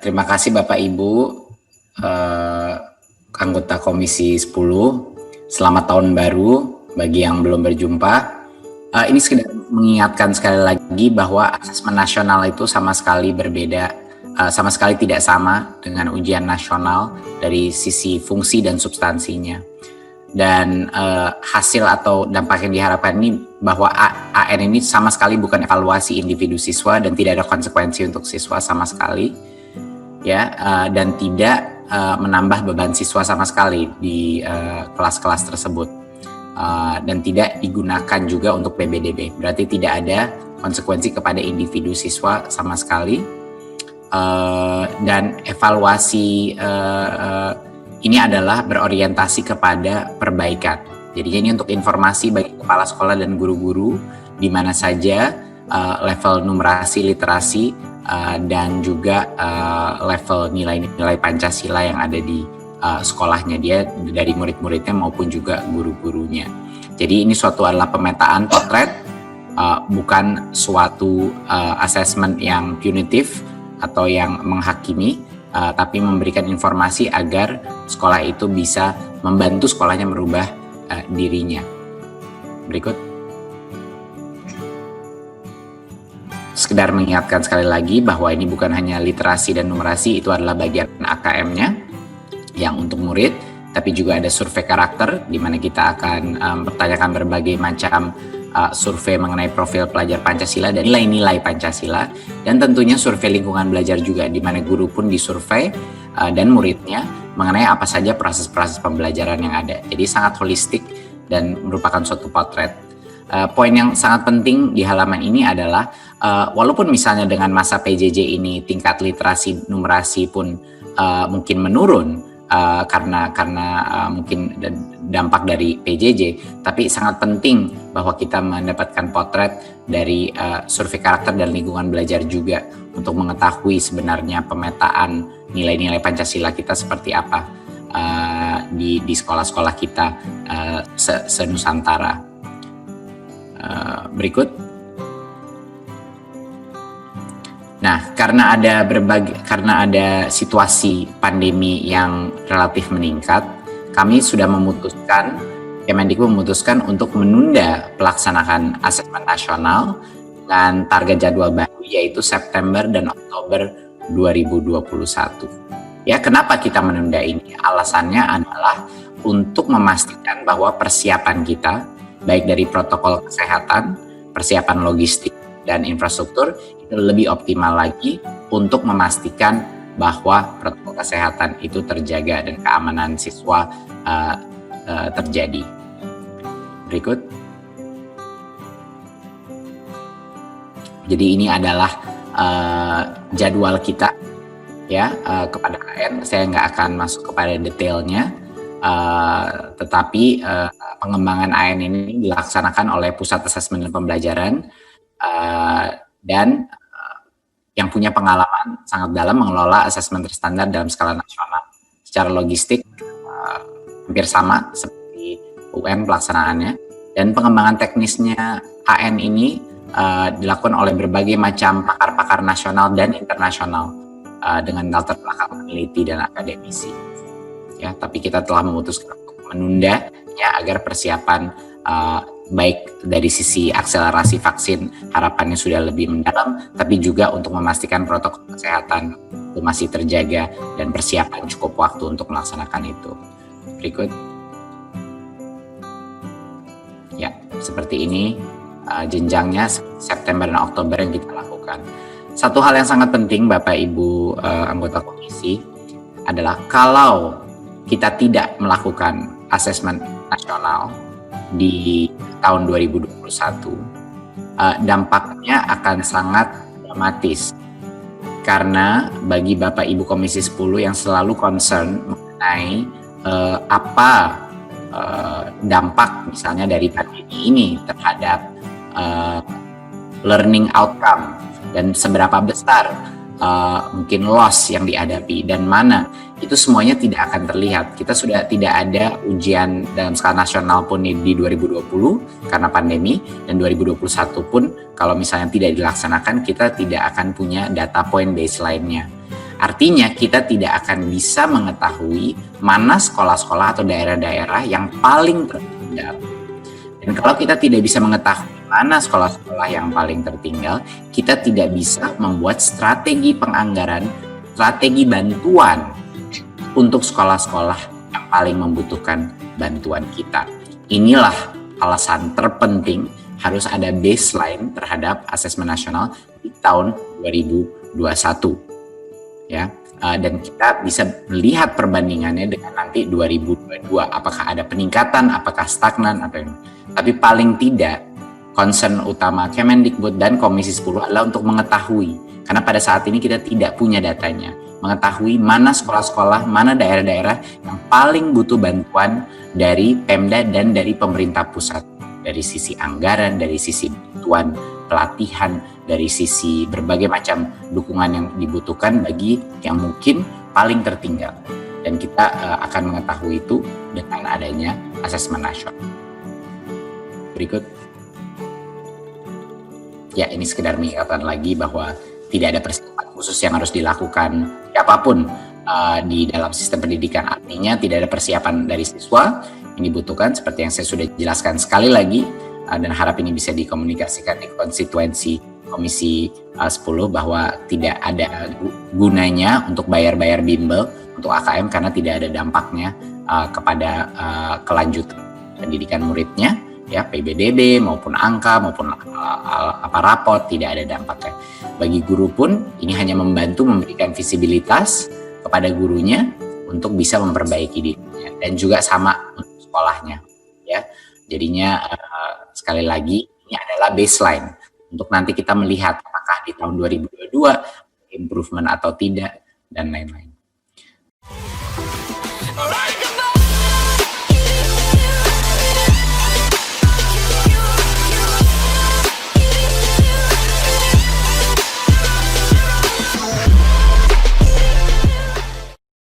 Terima kasih Bapak Ibu anggota Komisi 10. Selamat tahun baru bagi yang belum berjumpa. Ini sekedar mengingatkan sekali lagi bahwa asesmen nasional itu sama sekali berbeda, sama sekali tidak sama dengan ujian nasional dari sisi fungsi dan substansinya. Dan hasil atau dampak yang diharapkan ini bahwa AN ini sama sekali bukan evaluasi individu siswa dan tidak ada konsekuensi untuk siswa sama sekali, ya, dan tidak menambah beban siswa sama sekali di kelas-kelas tersebut, dan tidak digunakan juga untuk PBDB. Berarti tidak ada konsekuensi kepada individu siswa sama sekali, dan evaluasi ini adalah berorientasi kepada perbaikan. Jadi ini untuk informasi bagi kepala sekolah dan guru-guru di mana saja level numerasi, literasi, dan juga level nilai-nilai Pancasila yang ada di sekolahnya dia, dari murid-muridnya maupun juga guru-gurunya. Jadi ini suatu adalah pemetaan potret, bukan suatu assessment yang punitif atau yang menghakimi, tapi memberikan informasi agar sekolah itu bisa membantu sekolahnya merubah dirinya. Berikut. Sekedar mengingatkan sekali lagi bahwa ini bukan hanya literasi dan numerasi, itu adalah bagian AKM-nya yang untuk murid, tapi juga ada survei karakter di mana kita akan mempertanyakan berbagai macam survei mengenai profil pelajar Pancasila dan nilai-nilai Pancasila, dan tentunya survei lingkungan belajar juga di mana guru pun disurvei dan muridnya mengenai apa saja proses-proses pembelajaran yang ada. Jadi sangat holistik dan merupakan suatu potret. Poin yang sangat penting di halaman ini adalah walaupun misalnya dengan masa PJJ ini tingkat literasi numerasi pun mungkin menurun karena mungkin dampak dari PJJ, tapi sangat penting bahwa kita mendapatkan potret dari survei karakter dan lingkungan belajar juga untuk mengetahui sebenarnya pemetaan nilai-nilai Pancasila kita seperti apa di sekolah-sekolah kita se-Nusantara. Berikut. Nah, karena ada situasi pandemi yang relatif meningkat, kami sudah memutuskan, Kemendikbud memutuskan untuk menunda pelaksanaan asesmen nasional dengan target jadwal baru yaitu September dan Oktober 2021. Ya, kenapa kita menunda ini? Alasannya adalah untuk memastikan bahwa persiapan kita, baik dari protokol kesehatan, persiapan logistik, dan infrastruktur itu lebih optimal lagi untuk memastikan bahwa protokol kesehatan itu terjaga dan keamanan siswa terjadi. Berikut. Jadi ini adalah jadwal kita, ya, kepada AN. Saya nggak akan masuk kepada detailnya, tetapi pengembangan AN ini dilaksanakan oleh Pusat Asesmen dan Pembelajaran dan yang punya pengalaman sangat dalam mengelola asesmen terstandar dalam skala nasional. Secara logistik hampir sama seperti UN pelaksanaannya, dan pengembangan teknisnya AN ini dilakukan oleh berbagai macam pakar-pakar nasional dan internasional dengan latar belakang peneliti dan akademisi. Ya, tapi kita telah memutuskan untuk menunda ya agar persiapan baik dari sisi akselerasi vaksin harapannya sudah lebih mendalam, tapi juga untuk memastikan protokol kesehatan itu masih terjaga dan persiapan cukup waktu untuk melaksanakan itu. Berikut. Ya, seperti ini jenjangnya September dan Oktober yang kita lakukan. Satu hal yang sangat penting Bapak Ibu anggota komisi adalah kalau kita tidak melakukan asesmen nasional di tahun 2021, dampaknya akan sangat dramatis. Karena bagi Bapak Ibu Komisi 10 yang selalu concern mengenai apa dampak misalnya dari pandemi ini terhadap learning outcome dan seberapa besar mungkin loss yang dihadapi dan mana, itu semuanya tidak akan terlihat. Kita sudah tidak ada ujian dalam skala nasional pun di 2020 karena pandemi, dan 2021 pun kalau misalnya tidak dilaksanakan kita tidak akan punya data point baseline-nya. Artinya kita tidak akan bisa mengetahui mana sekolah-sekolah atau daerah-daerah yang paling tertinggal. Dan kalau kita tidak bisa mengetahui mana sekolah-sekolah yang paling tertinggal, kita tidak bisa membuat strategi penganggaran, strategi bantuan untuk sekolah-sekolah yang paling membutuhkan bantuan kita. Inilah alasan terpenting harus ada baseline terhadap asesmen nasional di tahun 2021. Ya, dan kita bisa melihat perbandingannya dengan nanti 2022, apakah ada peningkatan, apakah stagnan, tapi paling tidak concern utama Kemendikbud dan Komisi 10 adalah untuk mengetahui, karena pada saat ini kita tidak punya datanya, mengetahui mana sekolah-sekolah, mana daerah-daerah yang paling butuh bantuan dari Pemda dan dari pemerintah pusat, dari sisi anggaran, dari sisi bantuan pelatihan, dari sisi berbagai macam dukungan yang dibutuhkan bagi yang mungkin paling tertinggal. Dan kita akan mengetahui itu dengan adanya asesmen nasional. Berikut. Ya, ini sekedar mengingatkan lagi bahwa tidak ada persiapan khusus yang harus dilakukan siapapun di dalam sistem pendidikan. Artinya tidak ada persiapan dari siswa yang dibutuhkan, seperti yang saya sudah jelaskan sekali lagi, dan harap ini bisa dikomunikasikan di konstituensi Komisi 10 bahwa tidak ada gunanya untuk bayar-bayar bimbel untuk AKM karena tidak ada dampaknya kepada kelanjutan pendidikan muridnya, ya, PBDB maupun angka maupun rapot tidak ada dampaknya. Bagi guru pun ini hanya membantu memberikan visibilitas kepada gurunya untuk bisa memperbaiki dirinya, dan juga sama untuk sekolahnya, ya. Jadinya sekali lagi ini adalah baseline untuk nanti kita melihat apakah di tahun 2022 improvement atau tidak dan lain-lain.